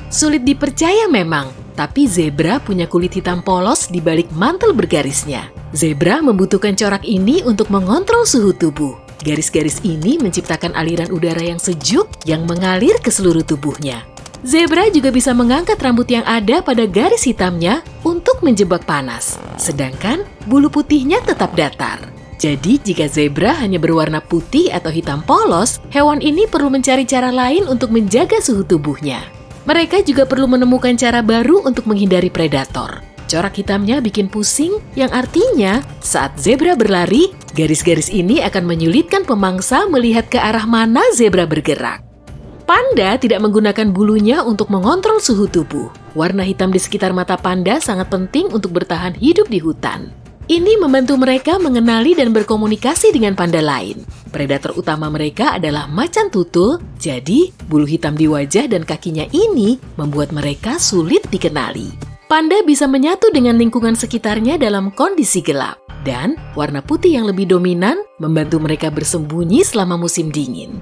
Sulit dipercaya memang, tapi zebra punya kulit hitam polos di balik mantel bergarisnya. Zebra membutuhkan corak ini untuk mengontrol suhu tubuh. Garis-garis ini menciptakan aliran udara yang sejuk yang mengalir ke seluruh tubuhnya. Zebra juga bisa mengangkat rambut yang ada pada garis hitamnya untuk menjebak panas, sedangkan bulu putihnya tetap datar. Jadi jika zebra hanya berwarna putih atau hitam polos, hewan ini perlu mencari cara lain untuk menjaga suhu tubuhnya. Mereka juga perlu menemukan cara baru untuk menghindari predator. Corak hitamnya bikin pusing, yang artinya saat zebra berlari, garis-garis ini akan menyulitkan pemangsa melihat ke arah mana zebra bergerak. Panda tidak menggunakan bulunya untuk mengontrol suhu tubuh. Warna hitam di sekitar mata panda sangat penting untuk bertahan hidup di hutan. Ini membantu mereka mengenali dan berkomunikasi dengan panda lain. Predator utama mereka adalah macan tutul, jadi bulu hitam di wajah dan kakinya ini membuat mereka sulit dikenali. Panda bisa menyatu dengan lingkungan sekitarnya dalam kondisi gelap. Dan warna putih yang lebih dominan membantu mereka bersembunyi selama musim dingin.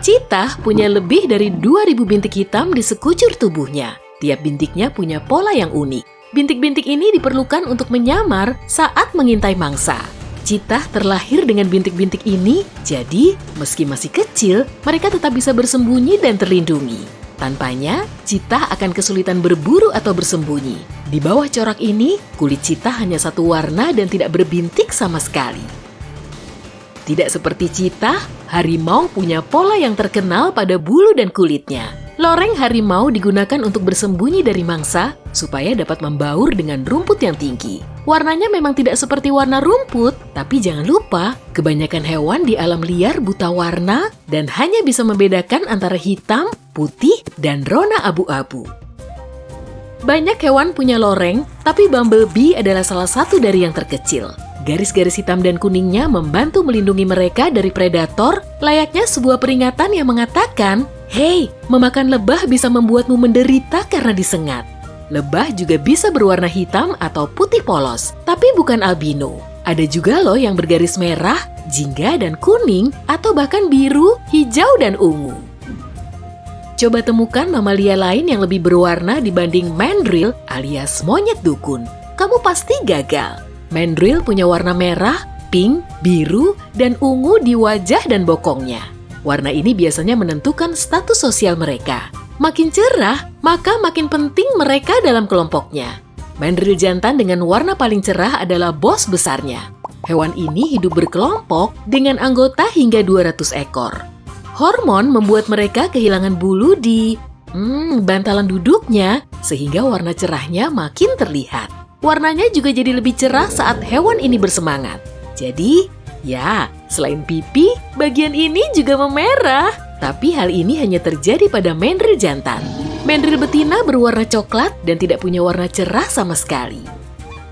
Cheetah punya lebih dari 2.000 bintik hitam di sekujur tubuhnya. Tiap bintiknya punya pola yang unik. Bintik-bintik ini diperlukan untuk menyamar saat mengintai mangsa. Cheetah terlahir dengan bintik-bintik ini, jadi meski masih kecil, mereka tetap bisa bersembunyi dan terlindungi. Tanpanya, cheetah akan kesulitan berburu atau bersembunyi. Di bawah corak ini, kulit cheetah hanya satu warna dan tidak berbintik sama sekali. Tidak seperti cheetah, harimau punya pola yang terkenal pada bulu dan kulitnya. Loreng harimau digunakan untuk bersembunyi dari mangsa supaya dapat membaur dengan rumput yang tinggi. Warnanya memang tidak seperti warna rumput, tapi jangan lupa, kebanyakan hewan di alam liar buta warna dan hanya bisa membedakan antara hitam, putih, dan rona abu-abu. Banyak hewan punya loreng, tapi bumblebee adalah salah satu dari yang terkecil. Garis-garis hitam dan kuningnya membantu melindungi mereka dari predator, layaknya sebuah peringatan yang mengatakan, "Hei, memakan lebah bisa membuatmu menderita karena disengat." Lebah juga bisa berwarna hitam atau putih polos, tapi bukan albino. Ada juga loh yang bergaris merah, jingga dan kuning, atau bahkan biru, hijau dan ungu. Coba temukan mamalia lain yang lebih berwarna dibanding mandrill alias monyet dukun. Kamu pasti gagal. Mandrill punya warna merah, pink, biru, dan ungu di wajah dan bokongnya. Warna ini biasanya menentukan status sosial mereka. Makin cerah, maka makin penting mereka dalam kelompoknya. Mandrill jantan dengan warna paling cerah adalah bos besarnya. Hewan ini hidup berkelompok dengan anggota hingga 200 ekor. Hormon membuat mereka kehilangan bulu di bantalan duduknya, sehingga warna cerahnya makin terlihat. Warnanya juga jadi lebih cerah saat hewan ini bersemangat. Jadi, ya, selain pipi, bagian ini juga memerah. Tapi hal ini hanya terjadi pada mandrill jantan. Mandrill betina berwarna coklat dan tidak punya warna cerah sama sekali.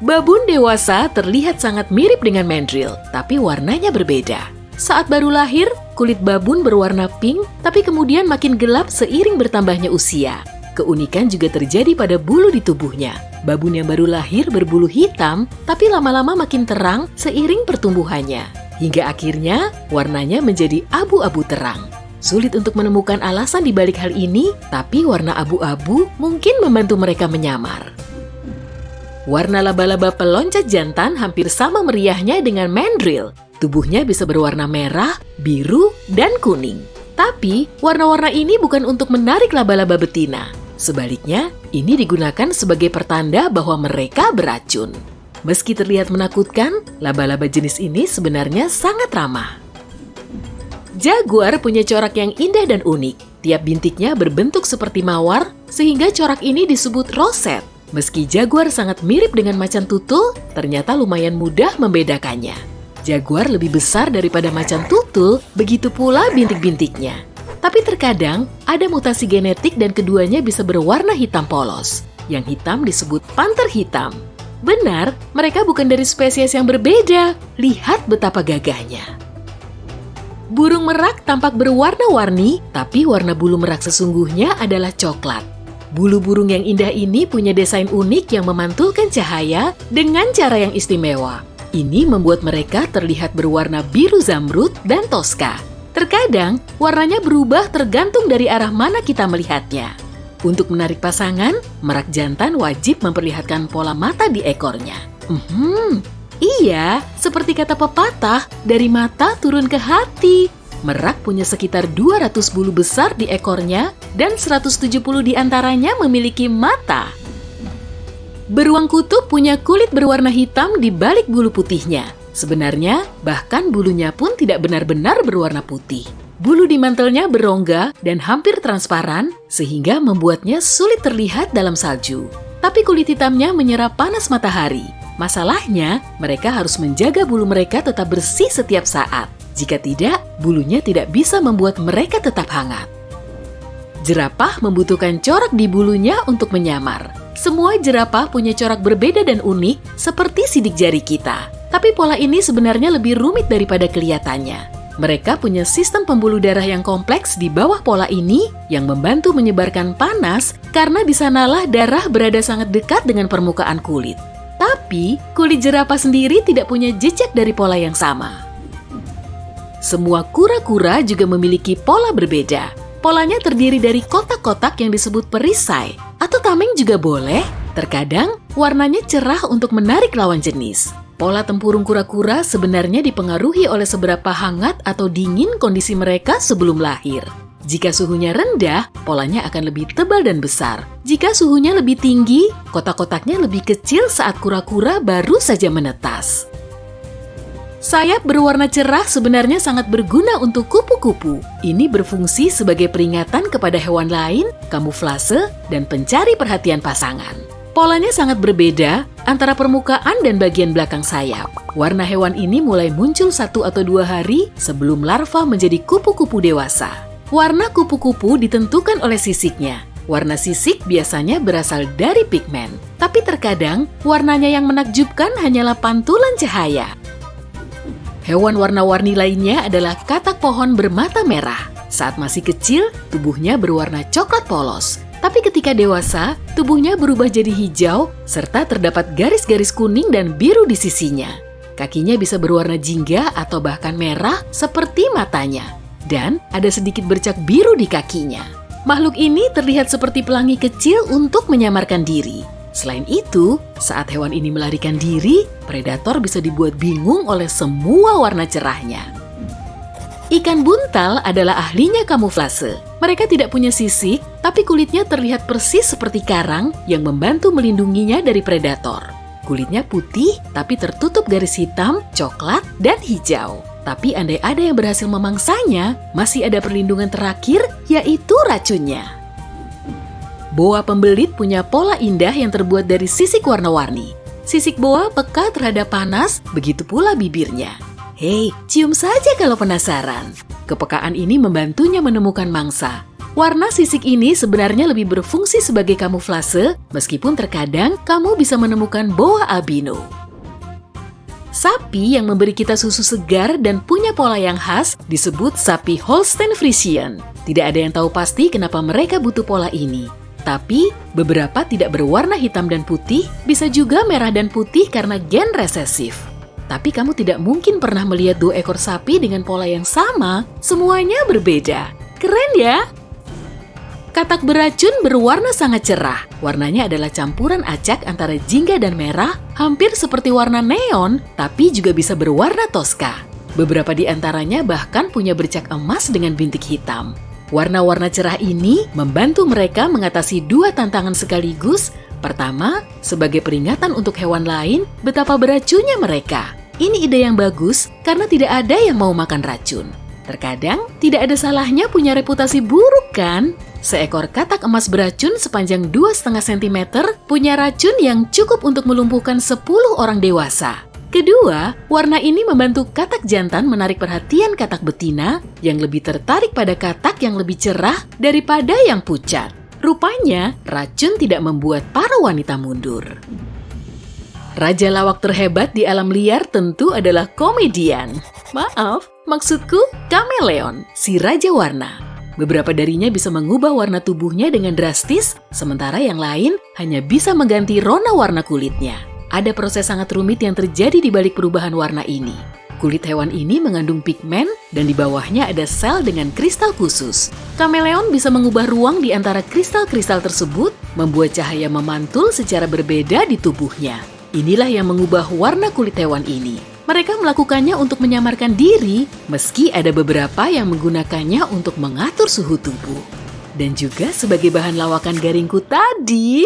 Babun dewasa terlihat sangat mirip dengan mandrill, tapi warnanya berbeda. Saat baru lahir, kulit babun berwarna pink, tapi kemudian makin gelap seiring bertambahnya usia. Keunikan juga terjadi pada bulu di tubuhnya. Babun yang baru lahir berbulu hitam, tapi lama-lama makin terang seiring pertumbuhannya. Hingga akhirnya, warnanya menjadi abu-abu terang. Sulit untuk menemukan alasan di balik hal ini, tapi warna abu-abu mungkin membantu mereka menyamar. Warna laba-laba peloncat jantan hampir sama meriahnya dengan mandrill. Tubuhnya bisa berwarna merah, biru, dan kuning. Tapi, warna-warna ini bukan untuk menarik laba-laba betina. Sebaliknya, ini digunakan sebagai pertanda bahwa mereka beracun. Meski terlihat menakutkan, laba-laba jenis ini sebenarnya sangat ramah. Jaguar punya corak yang indah dan unik. Tiap bintiknya berbentuk seperti mawar, sehingga corak ini disebut roset. Meski jaguar sangat mirip dengan macan tutul, ternyata lumayan mudah membedakannya. Jaguar lebih besar daripada macan tutul, begitu pula bintik-bintiknya. Tapi terkadang ada mutasi genetik dan keduanya bisa berwarna hitam polos. Yang hitam disebut panter hitam. Benar, mereka bukan dari spesies yang berbeda. Lihat betapa gagahnya. Burung merak tampak berwarna-warni, tapi warna bulu merak sesungguhnya adalah coklat. Bulu burung yang indah ini punya desain unik yang memantulkan cahaya dengan cara yang istimewa. Ini membuat mereka terlihat berwarna biru zamrud dan toska. Terkadang, warnanya berubah tergantung dari arah mana kita melihatnya. Untuk menarik pasangan, merak jantan wajib memperlihatkan pola mata di ekornya. Iya, seperti kata pepatah, dari mata turun ke hati. Merak punya sekitar 200 bulu besar di ekornya dan 170 diantaranya memiliki mata. Beruang kutub punya kulit berwarna hitam di balik bulu putihnya. Sebenarnya, bahkan bulunya pun tidak benar-benar berwarna putih. Bulu di mantelnya berongga dan hampir transparan, sehingga membuatnya sulit terlihat dalam salju. Tapi kulit hitamnya menyerap panas matahari. Masalahnya, mereka harus menjaga bulu mereka tetap bersih setiap saat. Jika tidak, bulunya tidak bisa membuat mereka tetap hangat. Jerapah membutuhkan corak di bulunya untuk menyamar. Semua jerapah punya corak berbeda dan unik, seperti sidik jari kita. Tapi pola ini sebenarnya lebih rumit daripada kelihatannya. Mereka punya sistem pembuluh darah yang kompleks di bawah pola ini yang membantu menyebarkan panas karena di sanalah darah berada sangat dekat dengan permukaan kulit. Tapi, kulit jerapah sendiri tidak punya jejak dari pola yang sama. Semua kura-kura juga memiliki pola berbeda. Polanya terdiri dari kotak-kotak yang disebut perisai, atau tameng juga boleh. Terkadang, warnanya cerah untuk menarik lawan jenis. Pola tempurung kura-kura sebenarnya dipengaruhi oleh seberapa hangat atau dingin kondisi mereka sebelum lahir. Jika suhunya rendah, polanya akan lebih tebal dan besar. Jika suhunya lebih tinggi, kotak-kotaknya lebih kecil saat kura-kura baru saja menetas. Sayap berwarna cerah sebenarnya sangat berguna untuk kupu-kupu. Ini berfungsi sebagai peringatan kepada hewan lain, kamuflase, dan pencari perhatian pasangan. Polanya sangat berbeda antara permukaan dan bagian belakang sayap. Warna hewan ini mulai muncul 1 atau 2 hari sebelum larva menjadi kupu-kupu dewasa. Warna kupu-kupu ditentukan oleh sisiknya. Warna sisik biasanya berasal dari pigmen, tapi terkadang warnanya yang menakjubkan hanyalah pantulan cahaya. Hewan warna-warni lainnya adalah katak pohon bermata merah. Saat masih kecil, tubuhnya berwarna coklat polos. Tapi ketika dewasa, tubuhnya berubah jadi hijau, serta terdapat garis-garis kuning dan biru di sisinya. Kakinya bisa berwarna jingga atau bahkan merah seperti matanya. Dan ada sedikit bercak biru di kakinya. Makhluk ini terlihat seperti pelangi kecil untuk menyamarkan diri. Selain itu, saat hewan ini melarikan diri, predator bisa dibuat bingung oleh semua warna cerahnya. Ikan buntal adalah ahlinya kamuflase. Mereka tidak punya sisik, tapi kulitnya terlihat persis seperti karang yang membantu melindunginya dari predator. Kulitnya putih, tapi tertutup garis hitam, coklat, dan hijau. Tapi andai ada yang berhasil memangsanya, masih ada perlindungan terakhir, yaitu racunnya. Boa pembelit punya pola indah yang terbuat dari sisik warna-warni. Sisik boa peka terhadap panas, begitu pula bibirnya. Hei, cium saja kalau penasaran. Kepekaan ini membantunya menemukan mangsa. Warna sisik ini sebenarnya lebih berfungsi sebagai kamuflase, meskipun terkadang kamu bisa menemukan boa albino. Sapi yang memberi kita susu segar dan punya pola yang khas disebut sapi Holstein Friesian. Tidak ada yang tahu pasti kenapa mereka butuh pola ini. Tapi, beberapa tidak berwarna hitam dan putih, bisa juga merah dan putih karena gen resesif. Tapi kamu tidak mungkin pernah melihat 2 ekor sapi dengan pola yang sama, semuanya berbeda. Keren ya? Katak beracun berwarna sangat cerah. Warnanya adalah campuran acak antara jingga dan merah, hampir seperti warna neon, tapi juga bisa berwarna toska. Beberapa di antaranya bahkan punya bercak emas dengan bintik hitam. Warna-warna cerah ini membantu mereka mengatasi 2 tantangan sekaligus. Pertama, sebagai peringatan untuk hewan lain betapa beracunnya mereka. Ini ide yang bagus karena tidak ada yang mau makan racun. Terkadang, tidak ada salahnya punya reputasi buruk kan? Seekor katak emas beracun sepanjang 2,5 cm punya racun yang cukup untuk melumpuhkan 10 orang dewasa. Kedua, warna ini membantu katak jantan menarik perhatian katak betina yang lebih tertarik pada katak yang lebih cerah daripada yang pucat. Rupanya, racun tidak membuat para wanita mundur. Raja lawak terhebat di alam liar tentu adalah komedian. Maaf, maksudku kameleon, si raja warna. Beberapa darinya bisa mengubah warna tubuhnya dengan drastis, sementara yang lain hanya bisa mengganti rona warna kulitnya. Ada proses sangat rumit yang terjadi di balik perubahan warna ini. Kulit hewan ini mengandung pigmen dan di bawahnya ada sel dengan kristal khusus. Kameleon bisa mengubah ruang di antara kristal-kristal tersebut, membuat cahaya memantul secara berbeda di tubuhnya. Inilah yang mengubah warna kulit hewan ini. Mereka melakukannya untuk menyamarkan diri, meski ada beberapa yang menggunakannya untuk mengatur suhu tubuh. Dan juga sebagai bahan lawakan garingku tadi.